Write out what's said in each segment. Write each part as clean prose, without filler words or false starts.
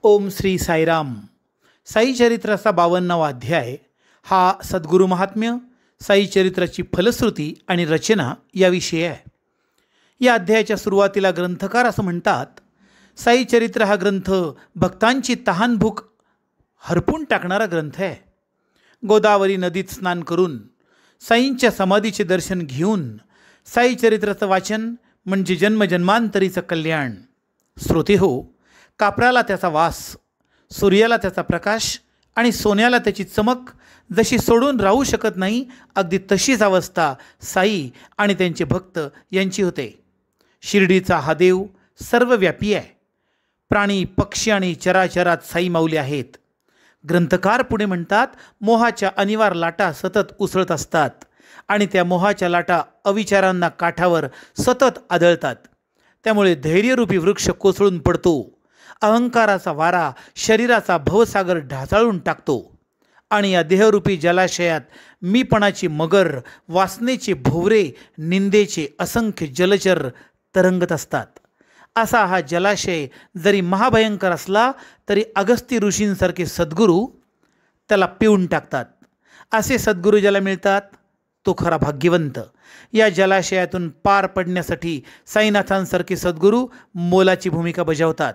ओम श्री साईराम. साई चरित्राचा 52वा अध्याय हा सद्गुरु महात्म्य, साई चरित्राची फलश्रुती आणि रचना याविषयी आहे. या अध्यायाच्या सुरुवातीला ग्रंथकार असं म्हणतात, साई चरित्र हा ग्रंथ भक्तांची तहानभूक हरपून टाकणारा ग्रंथ आहे. गोदावरी नदीत स्नान करून साईंच्या समाधीचे दर्शन घेऊन साई चरित्राचं वाचन म्हणजे जन्मजन्मांतरीचं कल्याण. श्रोते हो, कापराला त्याचा वास, सूर्याला त्याचा प्रकाश आणि सोन्याला त्याची चमक जशी सोडून राहू शकत नाही, अगदी तशीच अवस्था साई आणि त्यांचे भक्त यांची होते. शिर्डीचा हा देव सर्वव्यापी आहे. प्राणी, पक्षी आणि चराचरात साई माऊली आहेत. ग्रंथकार पुढे म्हणतात, मोहाच्या अनिवार्य लाटा सतत उसळत असतात आणि त्या मोहाच्या लाटा अविचारांना काठावर सतत आदळतात. त्यामुळे धैर्यरूपी वृक्ष कोसळून पडतो. अहंकाराचा वारा शरीराचा भवसागर ढासळून टाकतो आणि या देहरूपी जलाशयात मीपणाची मगर, वासनेचे भोवरे, निंदेचे असंख्य जलचर तरंगत असतात. असा हा जलाशय जरी महाभयंकर असला तरी अगस्ती ऋषींसारखे सद्गुरू त्याला पिऊन टाकतात. असे सद्गुरू ज्याला मिळतात तो खरा भाग्यवंत. या जलाशयातून पार पडण्यासाठी साईनाथांसारखे सद्गुरू मोलाची भूमिका बजावतात.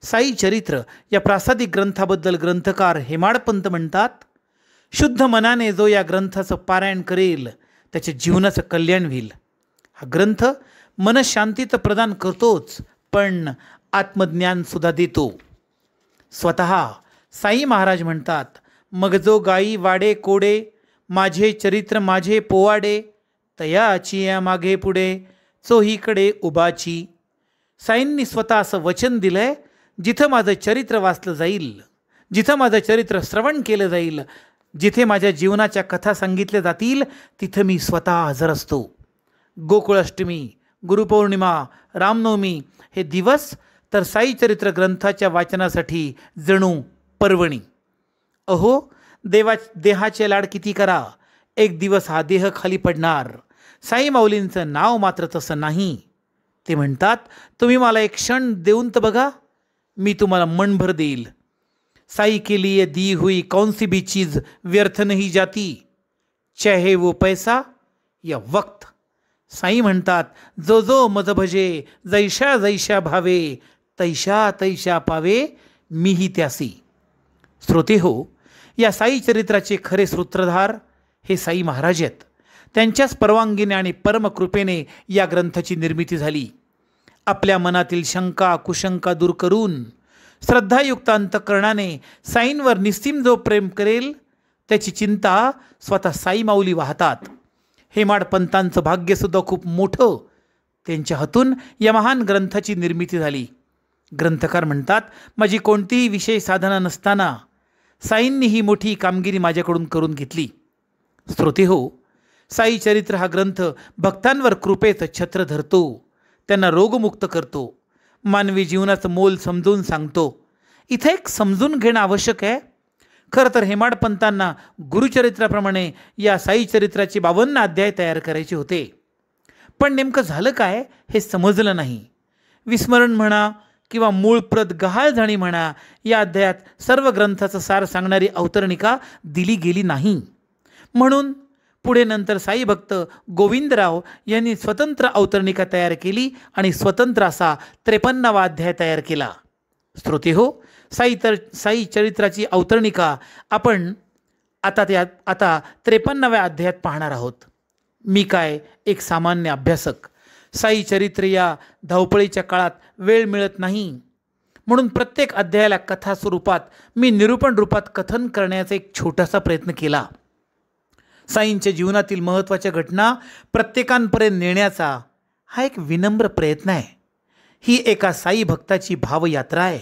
साई चरित्र या प्रासादिक ग्रंथाबद्दल ग्रंथकार हेमाडपंत म्हणतात, शुद्ध मनाने जो या ग्रंथाचं पारायण करेल त्याच्या जीवनाचं कल्याण होईल. हा ग्रंथ मनशांती तर प्रदान करतोच, पण आत्मज्ञानसुद्धा देतो. स्वतः साई महाराज म्हणतात, मग जो गाई वाडे कोडे, माझे चरित्र माझे पोवाडे, तयाची या मागे पुढे चोहीकडे उबाची. साईंनी स्वतः असं वचन दिलंय, जिथं माझं चरित्र वाचलं जाईल, जिथं माझं चरित्र श्रवण केलं जाईल, जिथे माझ्या जीवनाच्या कथा सांगितल्या जातील, तिथं मी स्वतः हजर असतो. गोकुळाष्टमी, गुरुपौर्णिमा, रामनवमी हे दिवस तर साई चरित्र ग्रंथाच्या वाचनासाठी जणू पर्वणी. अहो, देहाचे लाड किती करा, एक दिवस हा देह खाली पडणार. साई माऊलींचं नाव मात्र तसं नाही. ते म्हणतात, तुम्ही मला एक क्षण देऊन तर बघा, मी तुम्हाला मनभर देईल. साई के लिए दी हुई कौन सी भी चीज व्यर्थ नहीं जाती, चाहे वो पैसा या वक्त. साई म्हणतात, जो जो मज भजे, जैशा जैशा भावे, तैशा तैशा पावे, मीही त्यासी. श्रोते हो, या साई चरित्राचे खरे सूत्रधार हे साई महाराज आहेत. त्यांच्याच परवानगीने आणि परमकृपेने या ग्रंथाची निर्मिती झाली. आपल्या मनातील शंका कुशंका दूर करून श्रद्धायुक्त अंतःकरणाने साईंवर निस्सीम जो प्रेम करेल त्याची चिंता स्वतः साई माऊली वाहतात. हेमाडपंतांचं भाग्यसुद्धा खूप मोठं. त्यांच्या हातून या महान ग्रंथाची निर्मिती झाली. ग्रंथकार म्हणतात, माझी कोणतीही विशेष साधना नसताना साईंनी ही मोठी कामगिरी माझ्याकडून करून घेतली. श्रोते हो, साई चरित्र हा ग्रंथ भक्तांवर कृपेचं छत्र धरतो, त्यांना रोगमुक्त करतो, मानवी जीवनाचं मोल समजून सांगतो. इथं एक समजून घेणं आवश्यक आहे. खरं तर हेमाडपंतांना गुरुचरित्राप्रमाणे या साई चरित्राचे 52 अध्याय तयार करायचे होते, पण नेमकं झालं काय हे समजलं नाही. विस्मरण म्हणा किंवा मूळ प्रत गहाळ झाली म्हणा, या अध्यायात सर्व ग्रंथाचं सार सांगणारी अवतरणिका दिली गेली नाही. म्हणून पुढे नंतर साई भक्त गोविंदराव यांनी स्वतंत्र अवतरणिका तयार केली आणि स्वतंत्र असा 53वा अध्याय तयार केला. श्रोते हो, साई चरित्राची अवतरणिका आपण आता 53व्या अध्यायात पाहणार आहोत. मी काय एक सामान्य अभ्यासक. साई चरित्र या धावपळीच्या काळात वेळ मिळत नाही, म्हणून प्रत्येक अध्यायाला कथा स्वरूपात मी निरूपण रूपात कथन करण्याचा एक छोटासा प्रयत्न केला. साईंच्या जीवनातील महत्त्वाच्या घटना प्रत्येकांपर्यंत नेण्याचा हा एक विनम्र प्रयत्न आहे. ही एका साई भक्ताची भावयात्रा आहे.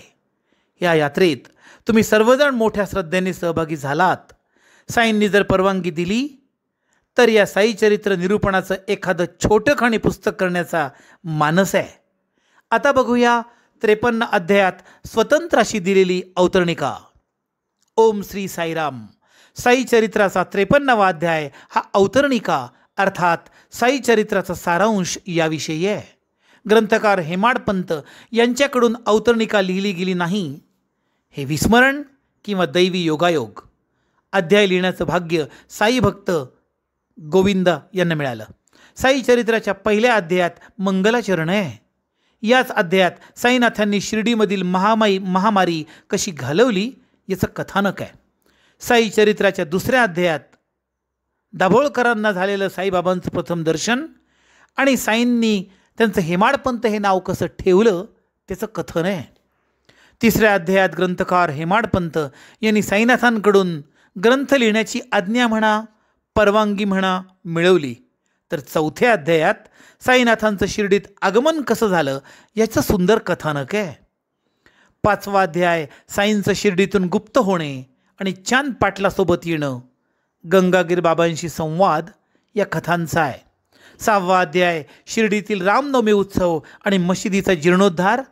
या यात्रेत तुम्ही सर्वजण मोठ्या श्रद्धेने सहभागी झालात. साईंनी जर परवानगी दिली तर या साई चरित्र निरूपणाचं एखादं छोटंखानी पुस्तक करण्याचा मानस आहे. आता बघूया 53 अध्यायात स्वतंत्र अशी दिलेली अवतरणिका. ओम श्री साईराम. साई चरित्राचा 53वा अध्याय हा अवतरणिका अर्थात साई चरित्राचा सारांश याविषयी आहे. ग्रंथकार हेमाडपंत यांच्याकडून अवतरणिका लिहिली गेली नाही, हे विस्मरण किंवा दैवी योगायोग अध्याय लिहिण्याचं भाग्य साई भक्त गोविंद यांना मिळालं. साई चरित्राच्या पहिल्या अध्यायात मंगलाचरण आहे. याच अध्यायात साईनाथांनी शिर्डीमधील महामारी कशी घालवली याचं कथानक आहे. साई चरित्राच्या दुसऱ्या अध्यायात दाभोळकरांना झालेलं साईबाबांचं प्रथम दर्शन आणि साईंनी त्यांचं हेमाडपंत हे नाव कसं ठेवलं त्याचं कथन आहे. तिसऱ्या अध्यायात ग्रंथकार हेमाडपंत यांनी साईनाथांकडून ग्रंथ लिहिण्याची आज्ञा म्हणा परवानगी म्हणा मिळवली. तर चौथ्या अध्यायात साईनाथांचं शिर्डीत आगमन कसं झालं याचं सुंदर कथानक आहे. पाचवा अध्याय साईंचं शिर्डीतून गुप्त होणे आणि चांद पाटलासोबत येणं, गंगागीर बाबांशी संवाद या कथांचा आहे. सहावा अध्याय शिर्डीतील रामनवमी उत्सव आणि मशिदीचा जीर्णोद्धार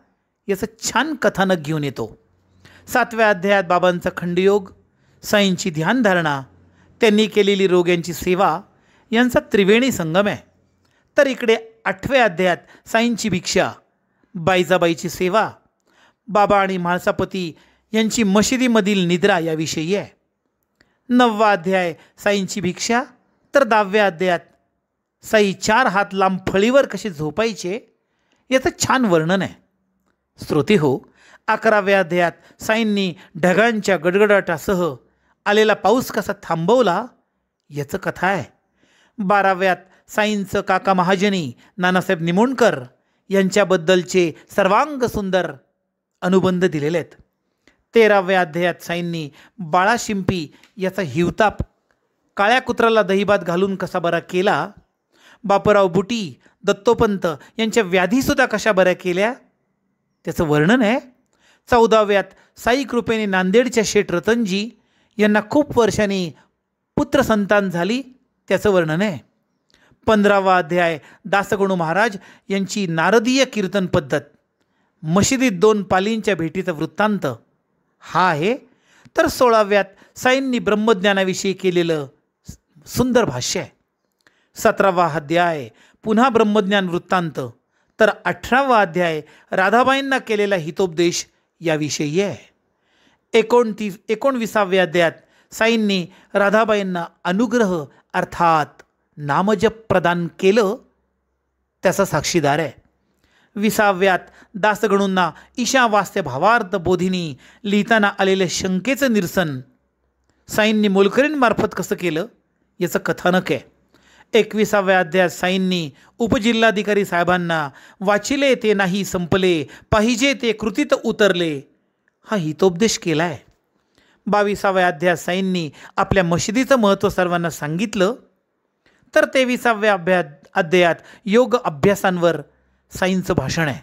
याचं छान कथानक घेऊन येतो. सातव्या अध्यायात बाबांचा खंडयोग, साईंची ध्यानधारणा, त्यांनी केलेली रोग्यांची सेवा यांचा त्रिवेणी संगम आहे. तर इकडे आठव्या अध्यायात साईंची भिक्षा, बाईजाबाईची सेवा, बाबा आणि म्हाळसापती यांची मशिदीमधील निद्रा याविषयी आहे. नववा अध्याय साईंची भिक्षा, तर 10व्या अध्यायात साई 4 हात लांब फळीवर कसे झोपायचे याचं छान वर्णन आहे. श्रोते हो, 11व्या अध्यायात साईंनी ढगांच्या गडगडाटासह आलेला पाऊस कसा थांबवला याचं कथा आहे. 12व्यात साईंचं काका महाजनी नानासाहेब निमोणकर यांच्याबद्दलचे सर्वांग सुंदर अनुबंध दिलेले आहेत. 13व्या अध्यायात साईंनी बाळा शिंपी याचा हिवताप, काळ्या कुत्राला दहीभात घालून कसा बरा केला, बापराव बुटी, दत्तोपंत यांच्या व्याधीसुद्धा कशा बऱ्या केल्या त्याचं वर्णन आहे. 14व्यात साई कृपेने नांदेडच्या शेठ रतनजी यांना खूप वर्षांनी पुत्रसंतान झाली त्याचं वर्णन आहे. 15वा अध्याय दासगणू महाराज यांची नारदीय कीर्तन पद्धत, मशिदीत 2 पालींच्या भेटीचा वृत्तांत हा आहे. तर 16व्यात साईंनी ब्रह्मज्ञानाविषयी केलेलं सुंदर भाष्य आहे. 17वा अध्याय पुन्हा ब्रह्मज्ञान वृत्तांत, तर 18वा अध्याय राधाबाईंना केलेला हितोपदेश याविषयी आहे. 19व्या अध्यायात साईंनी राधाबाईंना अनुग्रह अर्थात नामजप प्रदान केलं त्याचा साक्षीदार आहे. 20व्यात दासगणूंना ईशावास्य भावार्थ बोधिनी लिहिताना आलेले शंकेचं निरसन साईंनी मोलकरींमार्फत कसं केलं याचं कथानक आहे. 21व्या अध्यायात साईंनी उपजिल्हाधिकारी साहेबांना वाचिले ते नाही संपले, पाहिजे ते कृतीत उतरले हा हितोपदेश केला आहे. 22व्या अध्यायात साईंनी आपल्या मशिदीचं महत्त्व सर्वांना सांगितलं. तर 23व्या अध्यायात योग अभ्यासांवर साईंचं भाषण आहे.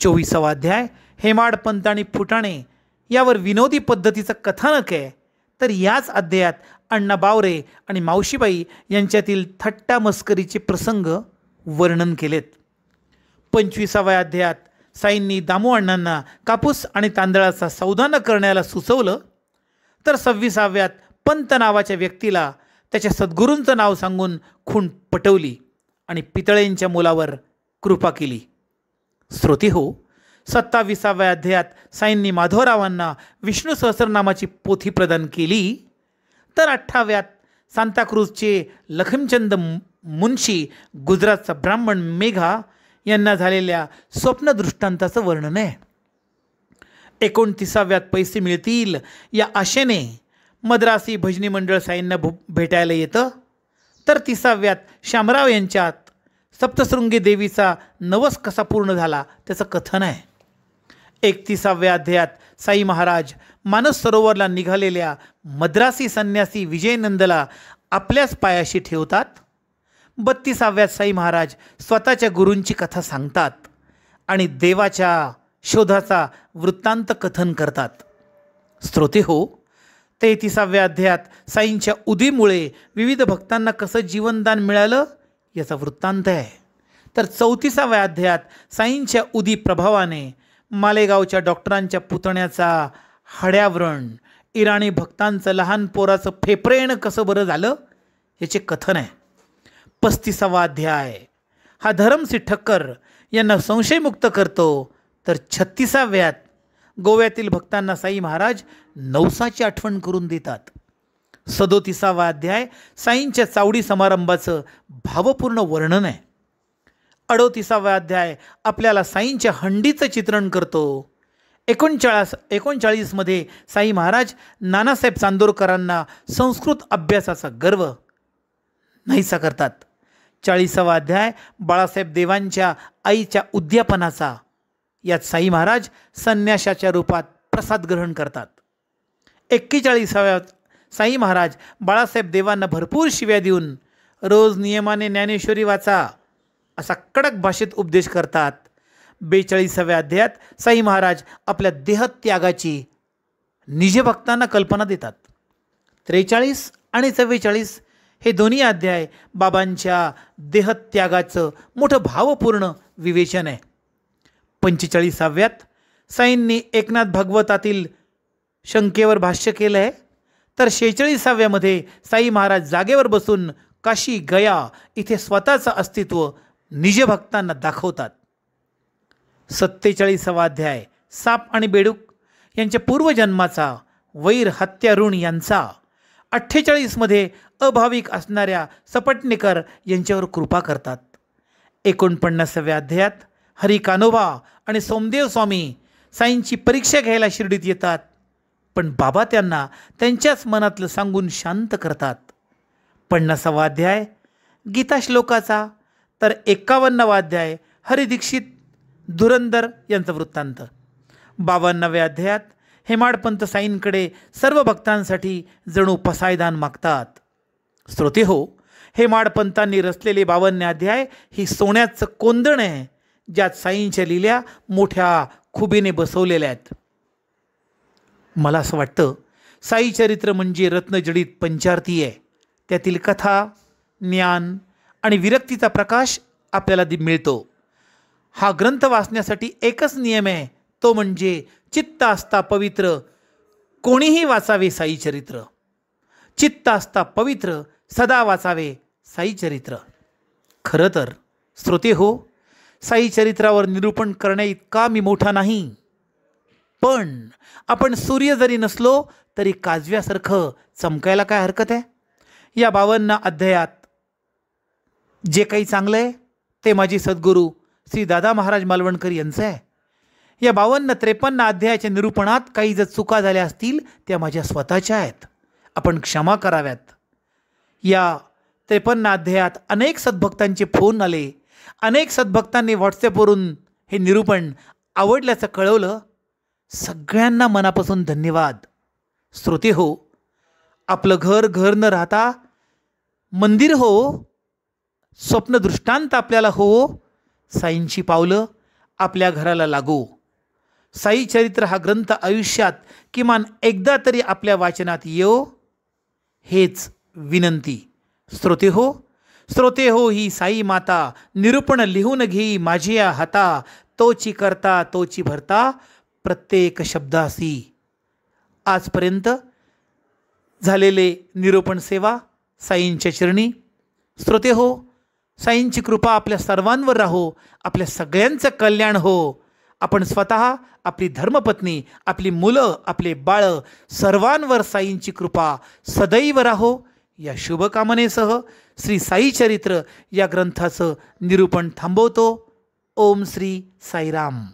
24वा अध्याय हेमाडपंत आणि फुटाणे यावर विनोदी पद्धतीचं कथानक आहे. तर याच अध्यायात अण्णा बावरे आणि मावशीबाई यांच्यातील थट्टा मस्करीचे प्रसंग वर्णन केलेत. 25व्या अध्यायात साईंनी दामू अण्णांना कापूस आणि तांदळाचा सौदा न करण्याला सुचवलं. तर 26व्यात पंत नावाच्या व्यक्तीला त्याच्या सद्गुरूंचं नाव सांगून खूण पटवली आणि पितळेंच्या मुलावर कृपा केली. श्रोते हो, 27व्या अध्यायात साईंनी माधवरावांना विष्णू सहस्रनामाची पोथी प्रदान केली. तर 28व्यात सांताक्रूजचे लखमचंद मुन्शी, गुजरातचा ब्राह्मण मेघा यांना झालेल्या स्वप्नदृष्टांताचं वर्णन आहे. 29व्यात पैसे मिळतील या आशेने मद्रासी भजनी मंडळ साईंना भेटायला येतं. तर 30व्यात शामराव यांच्यात सप्तशृंगी देवीचा नवस कसा पूर्ण झाला त्याचं कथन आहे. 31व्या अध्यायात साई महाराज मानस सरोवरला निघालेल्या मद्रासी संन्यासी विजयनंदला आपल्याच पायाशी ठेवतात. 32व्यात साई महाराज स्वतःच्या गुरूंची कथा सांगतात आणि देवाच्या शोधाचा वृत्तांत कथन करतात. श्रोते हो, 33व्या अध्यायात साईंच्या उदीमुळे विविध भक्तांना कसं जीवनदान मिळालं याचा वृत्तांत आहे. तर 34व्या अध्यायात साईंच्या उदी प्रभावाने मालेगावच्या डॉक्टरांच्या पुतण्याचा हड्यावरण, इराणी भक्तांचं लहान पोराचं फेफरेण कसं बरं झालं याचे कथन आहे. 35वा अध्याय हा धरमसिंग ठक्कर यांना संशयमुक्त करतो. तर 36व्यात गोव्यातील भक्तांना साई महाराज नवसाची आठवण करून देतात. 37वा अध्याय साईंच्या चावडी समारंभाचं भावपूर्ण वर्णन आहे. 38वा अध्याय आपल्याला साईंच्या हंडीचं चित्रण करतो. 39मध्ये साई महाराज नानासाहेब चांदोरकरांना संस्कृत अभ्यासाचा गर्व नाहीसा करतात. 40वा अध्याय बाळासाहेब देवांच्या आईच्या उद्यापनाचा. यात साई महाराज संन्याशाच्या रूपात प्रसाद ग्रहण करतात. 41व्या साई महाराज बाळासाहेब देवांना भरपूर शिव्या देऊन रोज नियमाने ज्ञानेश्वरी वाचा असा कडक भाषेत उपदेश करतात. 42व्या अध्यायात साई महाराज आपल्या देहत्यागाची निजभक्तांना कल्पना देतात. 43 आणि 44 हे दोन्ही अध्याय बाबांच्या देहत्यागाचं मोठं भावपूर्ण विवेचन आहे. 45व्यात साईंनी एकनाथ भागवतातील शंकेवर भाष्य केलं आहे. तर 46व्यामध्ये साई महाराज जागेवर बसून काशी गया इथे स्वतःचं अस्तित्व निजभक्तांना दाखवतात. 47वा अध्याय साप आणि बेडूक यांच्या पूर्वजन्माचा, वैर हत्या ऋण यांचा. 48मध्ये अभाविक असणाऱ्या सपटणेकर यांच्यावर कृपा करतात. 49व्या अध्यायात हरी कान्होबा आणि सोमदेव स्वामी साईंची परीक्षा घ्यायला शिर्डीत येतात, पण बाबा त्यांना त्यांच्याच मनातलं सांगून शांत करतात. 50वा अध्याय गीता श्लोकाचा. तर 51वा अध्याय हरिदीक्षित धुरंदर यांचं वृत्तांत. 52व्या अध्यायात हेमाडपंत साईंकडे सर्व भक्तांसाठी जणू पसायदान मागतात. श्रोते हो, हेमाडपंतांनी रचलेले 52 अध्याय ही सोन्याचं कोंदण आहे, ज्यात साईंच्या लीला मोठ्या खुबीने बसवलेल्या आहेत. मला असं वाटतं साई चरित्र म्हणजे रत्नजडित पंचारती आहे. त्यातील कथा, ज्ञान आणि विरक्तीचा प्रकाश आपल्याला मिळतो. हा ग्रंथ वाचण्यासाठी एकच नियम आहे, तो म्हणजे चित्त असता पवित्र कोणीही वाचावे साई चरित्र. चित्त असता पवित्र सदा वाचावे साई चरित्र. खरं तर श्रोते हो, साई चरित्रावर निरूपण करण्याइतका मी मोठा नाही, पण आपण सूर्य जरी नसलो तरी काजव्यासारखं चमकायला काय हरकत आहे. या 52 अध्यायात जे काही चांगलं आहे ते माझी सद्गुरू श्री दादा महाराज मालवणकर यांचं आहे. या 52-53 अध्यायाच्या निरूपणात काही जर चुका झाल्या असतील त्या माझ्या स्वतःच्या आहेत, आपण क्षमा कराव्यात. या 53 अध्यायात अनेक सद्भक्तांचे फोन आले. अनेक सद्भक्तांनी व्हॉट्सॲपवरून हे निरूपण आवडल्याचं कळवलं. सगळ्यांना मनापासून धन्यवाद. श्रोते हो, आपलं घर न राहता मंदिर हो, स्वप्नदृष्टांत आपल्याला हो. साईंची पावलं आपल्या घराला लागो. साई चरित्र हा ग्रंथ आयुष्यात किमान एकदा तरी आपल्या वाचनात येवो, हेच विनंती. श्रोते हो, ही साई माता निरूपण लिहून घेई माझ्या हाता, तोची करता तोची भरता प्रत्येक शब्दासी. आजपर्यंत झालेले निरूपण सेवा साईंच्या चरणी. श्रोते हो, साईंची कृपा आपल्या सर्वांवर राहो, आपल्या सगळ्यांचं कल्याण हो. आपण स्वतः, आपली धर्मपत्नी, आपली मुलं, आपले बाळं सर्वांवर साईंची कृपा सदैव राहो या शुभकामनेसह श्री साई चरित्र या ग्रंथाचं निरूपण थांबवतो. ओम श्री साईराम.